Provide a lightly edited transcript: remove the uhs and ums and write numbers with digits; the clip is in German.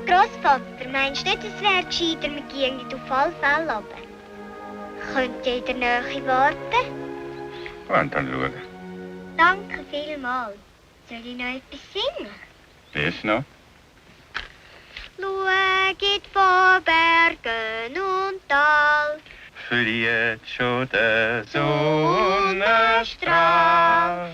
Grossvater, meinst du nicht, es wäre gescheiter, wir gingen auf alle Fälle runter? Könnt ihr in der Nähe warten? Und dann schauen. Danke vielmals. Soll ich noch etwas singen? Lies noch. Schaut vor Bergen und Tal. Flieht schon der Sonnenstrahl.